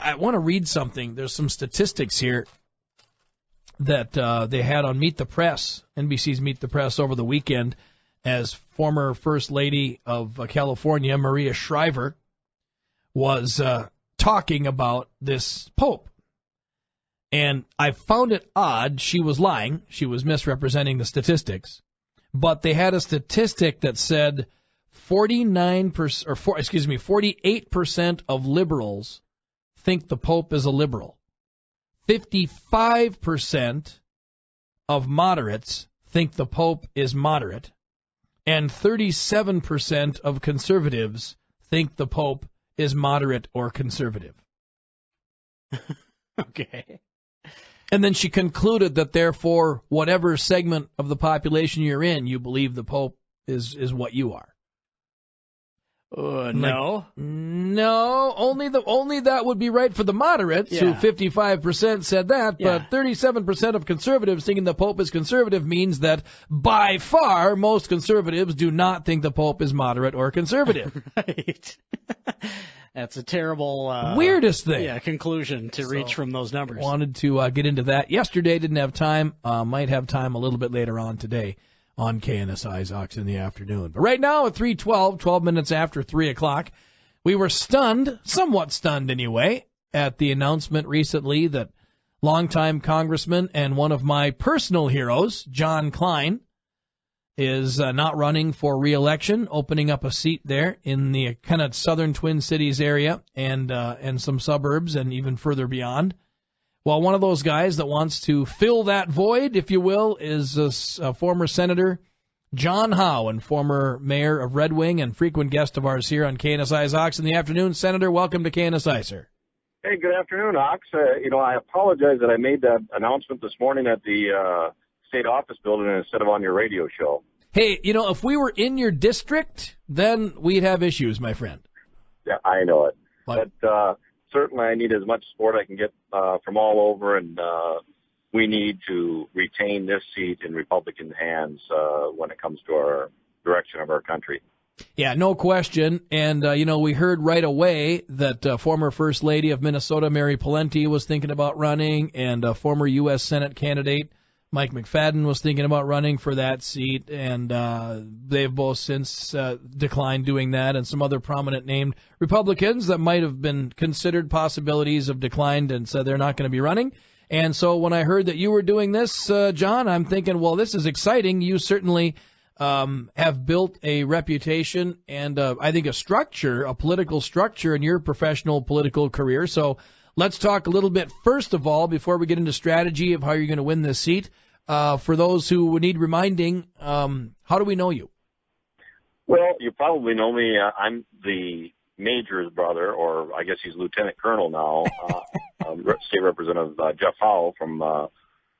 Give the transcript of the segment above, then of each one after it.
I want to read something. There's some statistics here that they had on Meet the Press, NBC's Meet the Press over the weekend, as former First Lady of California, Maria Shriver, was talking about this Pope. And I found it odd. She was lying. She was misrepresenting the statistics. But they had a statistic that said 48% of liberals think the Pope is a liberal. 55% of moderates think the Pope is moderate. And 37% of conservatives think the Pope is moderate or conservative. Okay. And then she concluded that, therefore, whatever segment of the population you're in, you believe the Pope is what you are. No. No, only that would be right for the moderates, who 55% said that, but 37% of conservatives thinking the Pope is conservative means that, by far, most conservatives do not think the Pope is moderate or conservative. Right. That's a terrible weirdest thing. Yeah, conclusion to reach from those numbers. Wanted to get into that yesterday. Didn't have time. Might have time a little bit later on today on KNSI's Ox in the afternoon. But right now at 3:12, 12 minutes after 3 o'clock, we were stunned, somewhat stunned anyway, at the announcement recently that longtime congressman and one of my personal heroes, John Klein, is not running for re-election, opening up a seat there in the kind of southern Twin Cities area and some suburbs and even further beyond. Well, one of those guys that wants to fill that void, if you will, is a former Senator John Howe, and former mayor of Red Wing and frequent guest of ours here on KNSI's Ox in the afternoon. Senator, welcome to KNSI, sir. Hey, good afternoon, Ox. I apologize that I made that announcement this morning at the state office building instead of on your radio show. Hey, if we were in your district, then we'd have issues, my friend. Yeah, I know it. But certainly I need as much support I can get from all over, and we need to retain this seat in Republican hands when it comes to our direction of our country. Yeah, no question. And, we heard right away that former First Lady of Minnesota, Mary Pawlenty, was thinking about running, and former U.S. Senate candidate Mike McFadden was thinking about running for that seat, and they've both since declined doing that, and some other prominent named Republicans that might have been considered possibilities have declined and said they're not going to be running. And so when I heard that you were doing this, John, I'm thinking, well, this is exciting. You certainly have built a reputation and I think a political structure in your professional political career. So let's talk a little bit, first of all, before we get into strategy of how you're going to win this seat. For those who need reminding, how do we know you? Well, you probably know me. I'm the major's brother, or I guess he's lieutenant colonel now, State Representative Jeff Howe from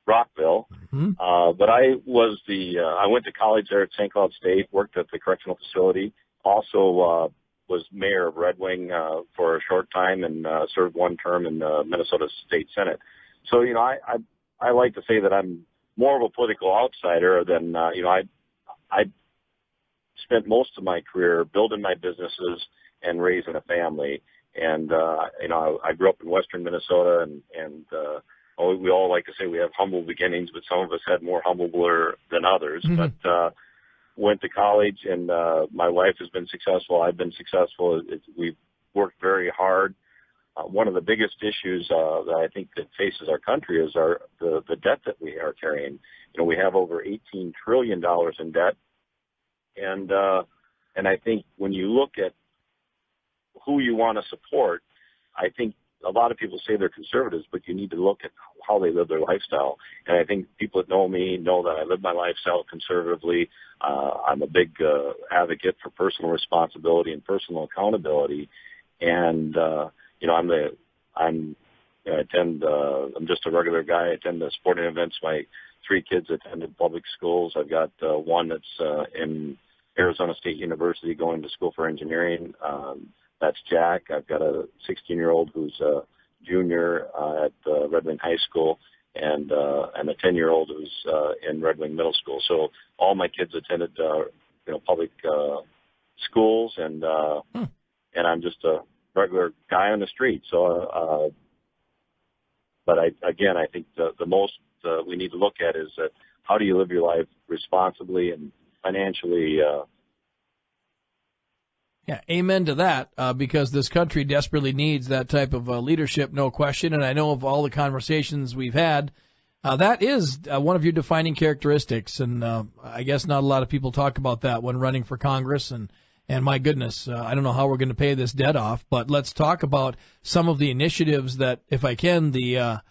Rockville. Mm-hmm. But I went to college there at St. Cloud State, worked at the correctional facility, also was mayor of Red Wing for a short time, and served one term in the Minnesota State Senate. So, I like to say that I'm more of a political outsider than, I spent most of my career building my businesses and raising a family. And, I grew up in western Minnesota, and we all like to say we have humble beginnings, but some of us had more humbler than others. Mm-hmm. But went to college, and my wife has been successful. I've been successful. We've worked very hard. One of the biggest issues that I think that faces our country is the debt that we are carrying. We have over $18 trillion in debt, and I think when you look at who you want to support, I think a lot of people say they're conservatives, but you need to look at how they live their lifestyle. And I think people that know me know that I live my lifestyle conservatively. I'm a big advocate for personal responsibility and personal accountability. And I'm just a regular guy. I attend the sporting events. My 3 kids attended public schools. I've got one that's in Arizona State University going to school for engineering. That's Jack. I've got a 16-year-old who's a junior at Red Wing High School, and a 10-year-old who's in Red Wing Middle School. So all my kids attended public schools, and I'm just a regular guy on the street. So, but I think the most we need to look at is that how do you live your life responsibly and financially. Yeah, amen to that, because this country desperately needs that type of leadership, no question. And I know of all the conversations we've had, that is one of your defining characteristics. And I guess not a lot of people talk about that when running for Congress. And my goodness, I don't know how we're going to pay this debt off, but let's talk about some of the initiatives that, if I can, the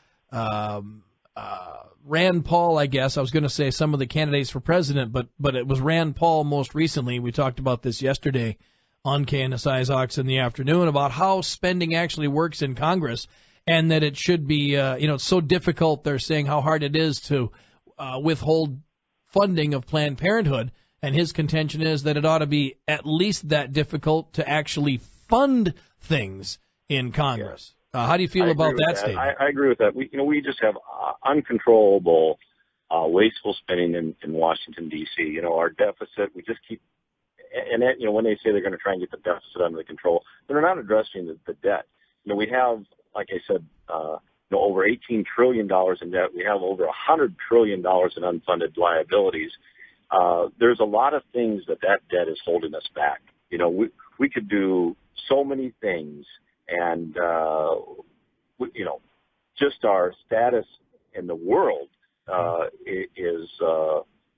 Rand Paul, I guess. I was going to say some of the candidates for president, but it was Rand Paul most recently. We talked about this yesterday on KNSI's Ox in the afternoon about how spending actually works in Congress, and that it should be, it's so difficult. They're saying how hard it is to withhold funding of Planned Parenthood, and his contention is that it ought to be at least that difficult to actually fund things in Congress. How do you feel about that statement? I agree with that. We just have uncontrollable, wasteful spending in Washington, D.C. Our deficit, we just keep. And that, when they say they're going to try and get the deficit under control, they're not addressing the debt. We have, like I said, over $18 trillion in debt. We have over $100 trillion in unfunded liabilities. There's a lot of things that debt is holding us back. We could do so many things, and just our status in the world is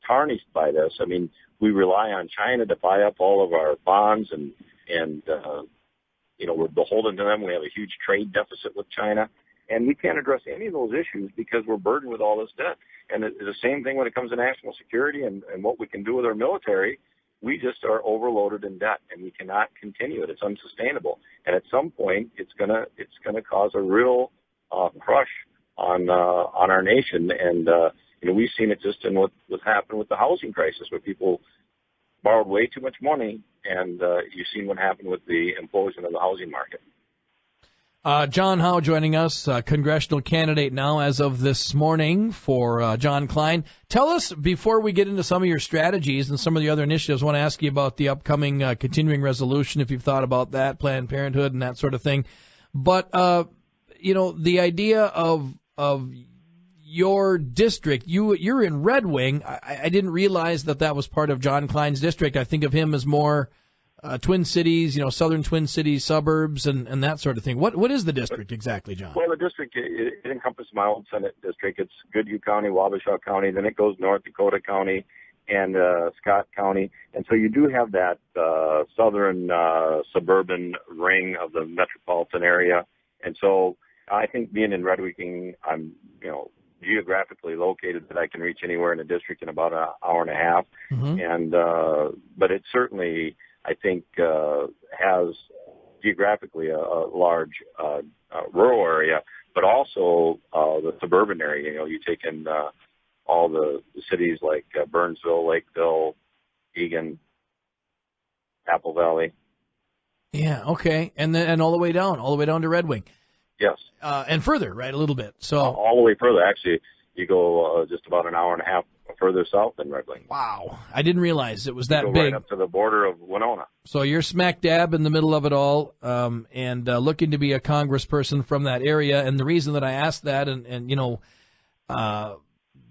tarnished by this. I mean, we rely on China to buy up all of our bonds, and we're beholden to them. We have a huge trade deficit with China, and we can't address any of those issues because we're burdened with all this debt. And it's the same thing when it comes to national security and what we can do with our military. We just are overloaded in debt, and we cannot continue it. It's unsustainable, and at some point, it's gonna cause a real crush on our nation. And we've seen it just in what happened with the housing crisis, where people borrowed way too much money, and you've seen what happened with the implosion of the housing market. John Howe joining us, congressional candidate now as of this morning for John Klein. Tell us, before we get into some of your strategies and some of the other initiatives, I want to ask you about the upcoming continuing resolution, if you've thought about that, Planned Parenthood and that sort of thing. But, the idea of your district, you're in Red Wing. I didn't realize that was part of John Klein's district. I think of him as more Twin Cities, southern Twin Cities suburbs and that sort of thing. What is the district exactly, John? Well, the district, it encompasses my own Senate district. It's Goodhue County, Wabasha County, then it goes North Dakota County and Scott County. And so you do have that southern suburban ring of the metropolitan area. And so I think being in Red Wing, I'm, geographically located that I can reach anywhere in the district in about an hour and a half. Mm-hmm. And but it certainly, I think, has geographically a large rural area, but also the suburban area. You take in all the cities like Burnsville, Lakeville, Eagan, Apple Valley. Yeah, okay, and all the way down to Red Wing. Yes. And further, right, a little bit. So all the way further. Actually, you go just about an hour and a half further south than Red Wing. Wow. I didn't realize it was that big. Right up to the border of Winona. So you're smack dab in the middle of it all, and looking to be a congressperson from that area. And the reason that I asked that, and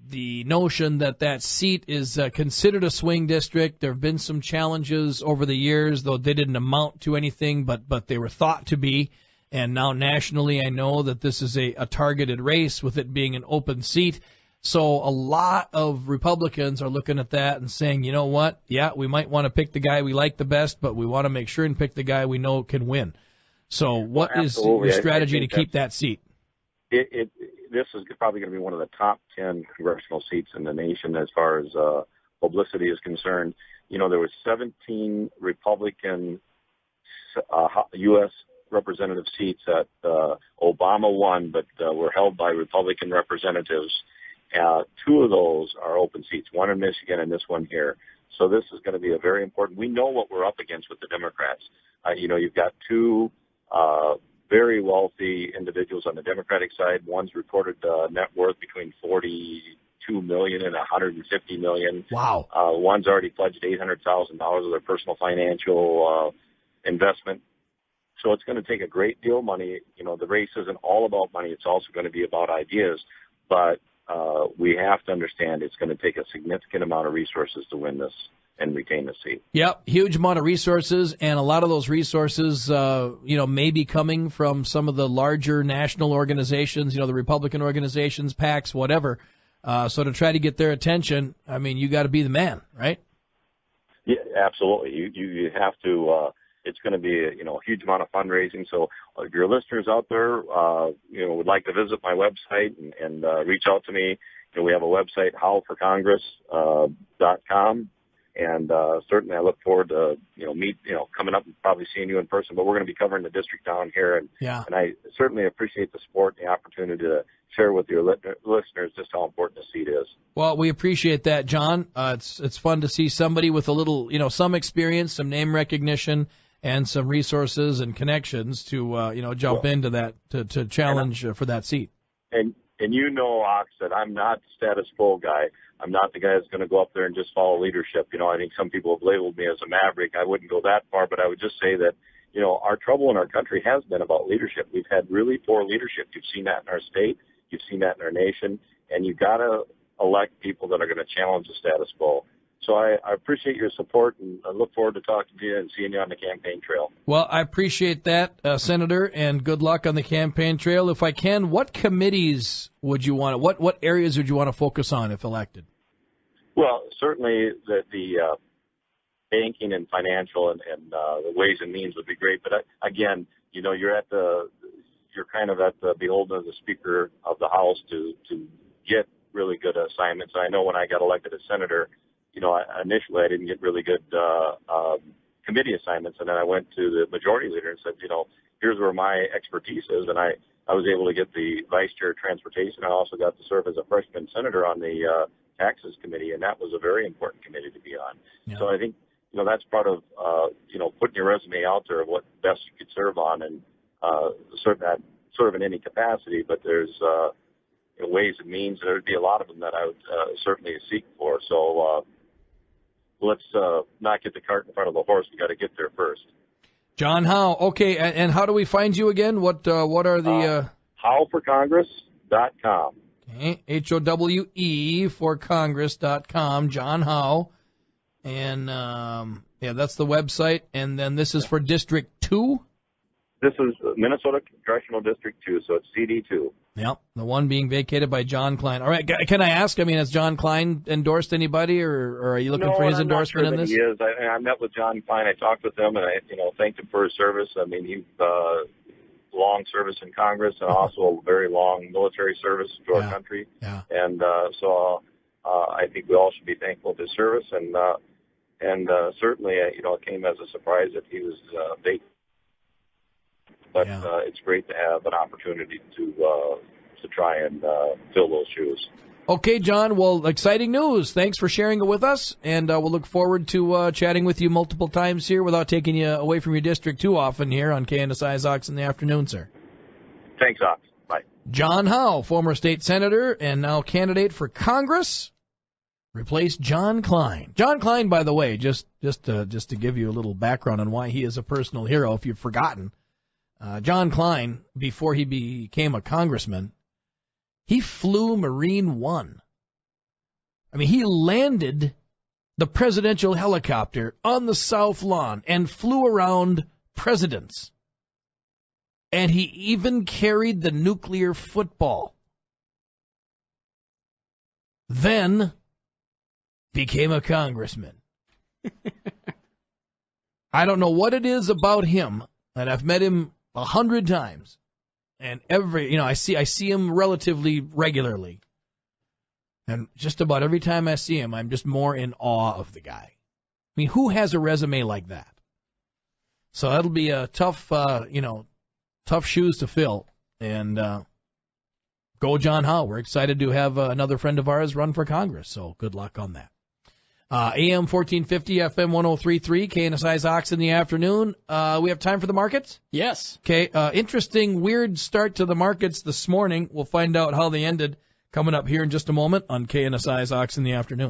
the notion that seat is considered a swing district. There have been some challenges over the years, though they didn't amount to anything, but they were thought to be. And now nationally, I know that this is a targeted race, with it being an open seat. So a lot of Republicans are looking at that and saying, you know what, yeah, we might want to pick the guy we like the best, but we want to make sure and pick the guy we know can win. So what is your strategy to keep that seat? This is probably going to be one of the top 10 congressional seats in the nation as far as publicity is concerned. There were 17 Republican U.S. representative seats that Obama won, but were held by Republican representatives. Two of those are open seats, one in Michigan and this one here. So this is going to be a very important. We know what we're up against with the Democrats. You've got two very wealthy individuals on the Democratic side. One's reported net worth between $42 million and $150 million. Wow. One's already pledged $800,000 of their personal financial investment. So it's going to take a great deal of money. The race isn't all about money. It's also going to be about ideas. But we have to understand it's going to take a significant amount of resources to win this and retain the seat. Yep, huge amount of resources, and a lot of those resources, may be coming from some of the larger national organizations, the Republican organizations, PACs, whatever. So to try to get their attention, I mean, you got to be the man, right? Yeah, absolutely. You have to. It's going to be a huge amount of fundraising. So if your listeners out there, would like to visit my website and reach out to me, we have a website, howeforcongress.com. And certainly I look forward to, coming up and probably seeing you in person. But we're going to be covering the district down here. And I certainly appreciate the support and the opportunity to share with your listeners just how important the seat is. Well, we appreciate that, John. It's fun to see somebody with a little, some experience, some name recognition, and some resources and connections to, jump into that, to challenge for that seat. And Ox, that I'm not the status quo guy. I'm not the guy that's going to go up there and just follow leadership. I think some people have labeled me as a maverick. I wouldn't go that far, but I would just say that, our trouble in our country has been about leadership. We've had really poor leadership. You've seen that in our state. You've seen that in our nation. And you've got to elect people that are going to challenge the status quo. So I appreciate your support, and I look forward to talking to you and seeing you on the campaign trail. Well, I appreciate that, Senator, and good luck on the campaign trail. If I can, what committees would you want? What areas would you want to focus on if elected? Well, certainly the banking and financial and the ways and means would be great. But again, you're kind of at the beholden of the Speaker of the House to get really good assignments. I know when I got elected as senator, initially I didn't get really good committee assignments, and then I went to the majority leader and said, here's where my expertise is, and I was able to get the vice chair of transportation. I also got to serve as a freshman senator on the taxes committee, and that was a very important committee to be on. Yeah. So I think that's part of putting your resume out there of what best you could serve on, and serve in any capacity. But there's ways and means. There would be a lot of them that I would certainly seek for. So let's not get the cart in front of the horse. We got to get there first. John Howe. Okay, and how do we find you again? What are the HoweForCongress.com. Okay, HOWE for Congress.com. John Howe, and that's the website. And then this is for District 2. This is Minnesota Congressional District 2, so it's CD2. Yep, the one being vacated by John Klein. All right, can I ask? I mean, has John Klein endorsed anybody, or are you looking for his endorsement in this? No, I'm not sure that he is. I met with John Klein. I talked with him, and I thanked him for his service. I mean, he's long service in Congress and also a very long military service to our country. Yeah. And so I think we all should be thankful for his service, and certainly, it came as a surprise that he was vacated. But it's great to have an opportunity to try and fill those shoes. Okay, John. Well, exciting news. Thanks for sharing it with us, and we'll look forward to chatting with you multiple times here without taking you away from your district too often here on KNSI's Ox in the Afternoon, sir. Thanks, Ox. Bye. John Howe, former state senator and now candidate for Congress, replaced John Klein. John Klein, by the way, just to give you a little background on why he is a personal hero, if you've forgotten. John Klein, before he became a congressman, he flew Marine One. I mean, he landed the presidential helicopter on the South Lawn and flew around presidents. And he even carried the nuclear football. Then became a congressman. I don't know what it is about him, and I've met him 100 times, and I see him relatively regularly, and just about every time I see him, I'm just more in awe of the guy. I mean, who has a resume like that? So that'll be a tough shoes to fill, and go John Howe. We're excited to have another friend of ours run for Congress, so good luck on that. AM 1450, FM 1033, KNSI's Ox in the Afternoon. We have time for the markets? Yes. Okay, interesting, weird start to the markets this morning. We'll find out how they ended coming up here in just a moment on KNSI's Ox in the Afternoon.